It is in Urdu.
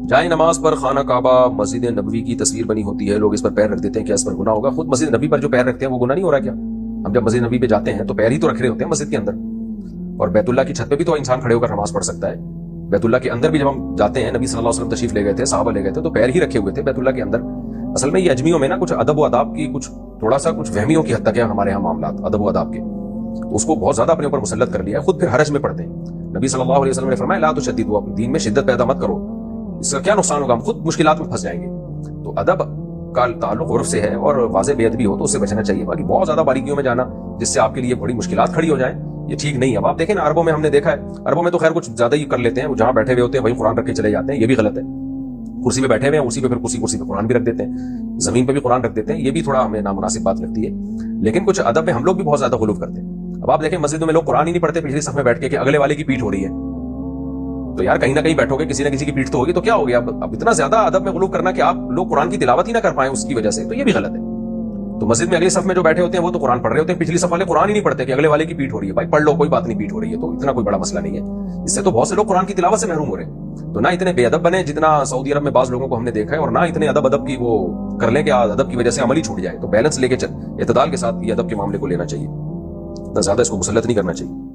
جائے نماز پر خانہ کعبہ مسجد نبوی کی تصویر بنی ہوتی ہے، لوگ اس پر پیر رکھ دیتے ہیں، کیا اس پر گناہ ہوگا؟ خود مسجد نبی پر جو پیر رکھتے ہیں وہ گناہ نہیں ہو رہا کیا؟ ہم جب مسجد نبی پہ جاتے ہیں تو پیر ہی تو رکھ رہے ہوتے ہیں مسجد کے اندر، اور بیت اللہ کی چھت پہ بھی تو انسان کھڑے ہو کر نماز پڑھ سکتا ہے۔ بیت اللہ کے اندر بھی جب ہم جاتے ہیں، نبی صلی اللہ علیہ وسلم تشریف لے گئے تھے، صحابہ لے گئے تھے تو پیر ہی رکھے ہوئے تھے بیت اللہ کے اندر۔ اصل میں یہ اجمیوں میں نا کچھ ادب و آداب کی کچھ تھوڑا سا کچھ وہمیوں کی حد تک ہے ہمارے یہاں معاملات ادب و آداب کے، تو اس کو بہت زیادہ اپنے اوپر مسلط کر لیا ہے، خود پھر حرج میں پڑتے ہیں۔ نبی صلی اللہ علیہ وسلم نے فرمایا لا تشددوا، دین میں شدت پیدا مت کرو، اس کا کیا نقصان ہوگا، ہم خود مشکلات میں پھنس جائیں گے۔ تو ادب کا تعلق عرف سے ہے، اور واضح بے ادبی ہو تو اس سے بچنا چاہیے، باقی بہت زیادہ باریکیوں میں جانا جس سے آپ کے لیے بڑی مشکلات کھڑی ہو جائیں یہ ٹھیک نہیں ہے۔ اب آپ دیکھیں نا عربوں میں ہم نے دیکھا ہے، عربوں میں تو خیر کچھ زیادہ ہی کر لیتے ہیں، وہ جہاں بیٹھے ہوئے ہوتے ہیں وہیں قرآن رکھ کے چلے جاتے ہیں، یہ بھی غلط ہے۔ کرسی پہ بیٹھے ہوئے ہیں اسی پہ پھر کرسی پہ قرآن بھی رکھ دیتے ہیں، زمین پہ بھی قرآن رکھ دیتے ہیں، یہ بھی تھوڑا ہمیں نامناسب بات لگتی ہے۔ لیکن کچھ ادب میں ہم لوگ بھی بہت زیادہ غلو کرتے ہیں۔ اب آپ دیکھیں مسجدوں میں لوگ قرآن ہی نہیں پڑھتے پچھلی صف میں بیٹھ کے کہ اگلے والے کی پیٹھ ہو رہی ہے، تو یار کہیں نہ کہیں بیٹھو گے کسی نہ کسی کی پیٹھ تو ہوگی، تو کیا ہو گیا؟ اب اتنا زیادہ ادب میں غلو کرنا کہ آپ لوگ قرآن کی تلاوت ہی نہ کر پائیں اس کی وجہ سے، تو یہ بھی غلط ہے۔ تو مسجد میں اگلی صف میں جو بیٹھے ہوتے ہیں وہ تو قرآن پڑھ رہے ہوتے ہیں، پچھلی صف والے قرآن ہی نہیں پڑھتے کہ اگلے والے کی پیٹھ ہو رہی ہے، بھائی پڑھ لو کوئی بات نہیں، پیٹھ ہو رہی ہے تو اتنا کوئی بڑا مسئلہ نہیں ہے۔ اس سے تو بہت سے لوگ قرآن کی تلاوت سے محروم ہو رہے ہیں۔ تو نہ اتنے بے ادب بنے جتنا سعودی عرب میں بعض لوگوں کو ہم نے دیکھا ہے، اور نہ اتنے ادب کی وہ کر لیں کہ ادب کی وجہ سے عمل ہی چھوٹ جائے۔ تو بیلنس لے کے اعتدال کے ساتھ یہ ادب کے معاملے کو لینا چاہیے، نہ زیادہ اس کو مسلط نہیں کرنا چاہیے۔